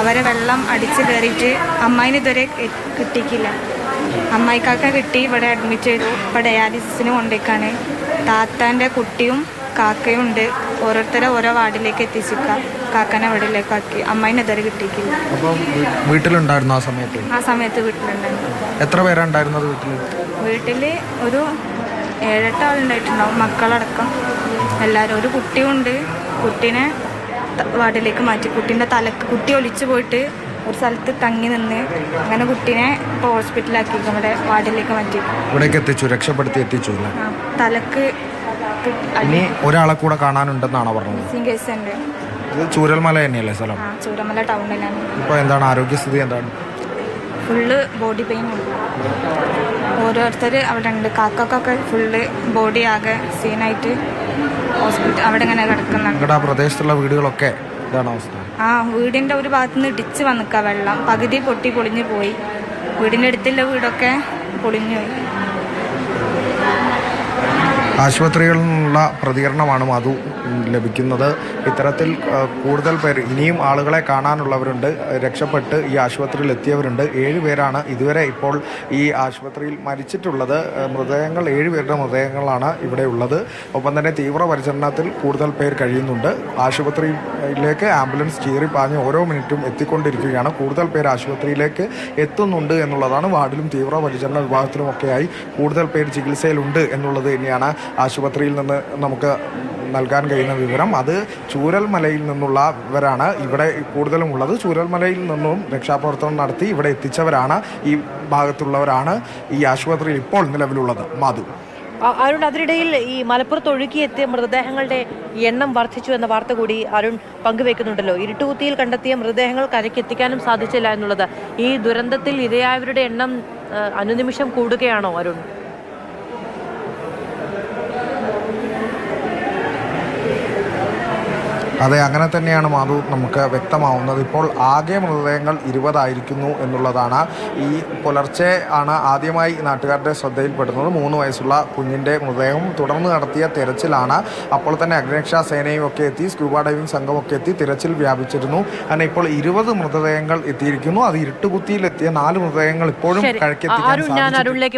അവരെ വെള്ളം അടിച്ച് കയറിയിട്ട് അമ്മായിന് ഇതുവരെ കിട്ടിയിട്ടില്ല. അമ്മായിക്കാക്ക കിട്ടി, ഇവിടെ അഡ്മിറ്റ് ചെയ്തു. ഇപ്പോൾ ഡയാലിസിസിന് കൊണ്ടേക്കാണ്. താത്താൻ്റെ കുട്ടിയും കാക്കയും ഉണ്ട്. ഓരോരുത്തരെ ഓരോ വാർഡിലേക്ക് എത്തിച്ചിരിക്കുക. കാക്കനെ വീട്ടിലേക്കാക്കി. അമ്മായിന് ഇതുവരെ കിട്ടിയിട്ടില്ല. വീട്ടിലുണ്ടായിരുന്നു ആ സമയത്ത്? ആ സമയത്ത് വീട്ടിലുണ്ടായിരുന്നു. എത്ര പേരുണ്ടായിരുന്നത് വീട്ടിൽ? വീട്ടിൽ ഒരു 7-8 ആളുണ്ടായിട്ടുണ്ടാവും, മക്കളടക്കം എല്ലാവരും. ഒരു കുട്ടിയുണ്ട്. കുട്ടീനെ വാർഡിലേക്ക് മാറ്റി. കുട്ടി ഒലിച്ചു പോയിട്ട് ഒരു സ്ഥലത്ത് തങ്ങി നിന്ന് അങ്ങനെ കുട്ടീനെ ഇപ്പോൾ ഹോസ്പിറ്റലാക്കി നമ്മുടെ വാർഡിലേക്ക് മാറ്റി. ഇവിടേക്ക് എത്തിച്ചു, രക്ഷപ്പെടുത്തി എത്തിച്ചു. തലക്ക് ഇനി ഒരാളെ കൂടെ കാണാനുണ്ടെന്നാണോ പറഞ്ഞത്? മിസ്സിംഗ് കേസ് ഉണ്ട്. ഇത് ചൂരൽമല തന്നെയല്ലേ സ്ഥലം? ചൂരൽമല ടൗണിലാണ്. ഇപ്പോൾ എന്താണ് ആരോഗ്യസ്ഥിതി? എന്താണ്? ഫുള്ള് ബോഡി പെയിൻ ഉണ്ട്. ഓരോരുത്തർ അവിടെ ഉണ്ട്. കാക്കൊക്കെ ഫുള്ള് ബോഡി ആകെ സീനായിട്ട് ഹോസ്പിറ്റൽ അവിടെ ഇങ്ങനെ കിടക്കുന്നുണ്ട്. ആ പ്രദേശത്തുള്ള വീടുകളൊക്കെ ഇതാണ് അവസ്ഥ. വീടിൻ്റെ ഒരു ഭാഗത്തു നിന്ന് ഇടിച്ച് വന്നിക്ക വെള്ളം. പകുതി പൊളിഞ്ഞു പോയി. വീടിൻ്റെ അടുത്തുള്ള വീടൊക്കെ പൊളിഞ്ഞു പോയി. ആശുപത്രികളിൽ നിന്നുള്ള പ്രതികരണമാണ് മധു ലഭിക്കുന്നത്. ഇത്തരത്തിൽ കൂടുതൽ പേര്, ഇനിയും ആളുകളെ കാണാനുള്ളവരുണ്ട്. രക്ഷപ്പെട്ട് ഈ ആശുപത്രിയിൽ എത്തിയവരുണ്ട്. 7 പേരാണ് ഇതുവരെ ഇപ്പോൾ ഈ ആശുപത്രിയിൽ മരിച്ചിട്ടുള്ളത്. മൃതദേഹങ്ങൾ 7 പേരുടെ മൃതദേഹങ്ങളാണ് ഇവിടെ ഉള്ളത്. ഒപ്പം തന്നെ തീവ്രപരിചരണത്തിൽ കൂടുതൽ പേർ കഴിയുന്നുണ്ട്. ആശുപത്രിയിലേക്ക് ആംബുലൻസ് ചീറിപ്പാഞ്ഞ് ഓരോ മിനിറ്റും എത്തിക്കൊണ്ടിരിക്കുകയാണ്. കൂടുതൽ പേർ ആശുപത്രിയിലേക്ക് എത്തുന്നുണ്ട് എന്നുള്ളതാണ്. വാർഡിലും തീവ്രപരിചരണ വിഭാഗത്തിലുമൊക്കെയായി കൂടുതൽ പേർ ചികിത്സയിലുണ്ട് എന്നുള്ളത് തന്നെയാണ് ആശുപത്രിയിൽ നിന്ന് നമുക്ക് നൽകാൻ കഴിയുന്ന വിവരം. അത് ചൂരൽമലയിൽ നിന്നുള്ളവരാണ് ഇവിടെ കൂടുതലും ഉള്ളത്. ചൂരൽമലയിൽ നിന്നും രക്ഷാപ്രവർത്തനം നടത്തി ഇവിടെ എത്തിച്ചവരാണ്, ഈ ഭാഗത്തുള്ളവരാണ് ഈ ആശുപത്രിയിൽ ഇപ്പോൾ നിലവിലുള്ളത്. മാധു, അരുൺ, അതിനിടയിൽ ഈ മലപ്പുറത്ത് ഒഴുകിയെത്തിയ മൃതദേഹങ്ങളുടെ എണ്ണം വർദ്ധിച്ചു എന്ന വാർത്ത കൂടി അരുൺ പങ്കുവെക്കുന്നുണ്ടല്ലോ. ഇരുട്ടുകുത്തിയിൽ കണ്ടെത്തിയ മൃതദേഹങ്ങൾ കരയ്ക്കെത്തിക്കാനും സാധിച്ചില്ല എന്നുള്ളത്. ഈ ദുരന്തത്തിൽ ഇരയായവരുടെ എണ്ണം അനുനിമിഷം കൂടുകയാണോ അരുൺ? അതെ, അങ്ങനെ തന്നെയാണ് മാധു നമുക്ക് വ്യക്തമാവുന്നത്. ഇപ്പോൾ ആകെ മൃതദേഹങ്ങൾ 20 ആയിരിക്കുന്നു എന്നുള്ളതാണ്. ഈ പുലർച്ചെ ആണ് ആദ്യമായി നാട്ടുകാരുടെ ശ്രദ്ധയിൽപ്പെടുന്നത് 3 വയസ്സുള്ള കുഞ്ഞിൻ്റെ മൃതദേഹം. തുടർന്ന് നടത്തിയ തിരച്ചിലാണ്. അപ്പോൾ തന്നെ അഗ്നിരക്ഷാ സേനയും ഒക്കെ എത്തി, സ്കൂബ ഡൈവിംഗ് സംഘമൊക്കെ എത്തി തിരച്ചിൽ വ്യാപിച്ചിരുന്നു. കാരണം ഇപ്പോൾ 20 മൃതദേഹങ്ങൾ എത്തിയിരിക്കുന്നു. അത് ഇരുട്ടുകുത്തിയിലെത്തിയ 4 മൃതദേഹങ്ങൾ ഇപ്പോഴും കരയ്ക്കെത്തിക്കാൻ സാധിച്ചു.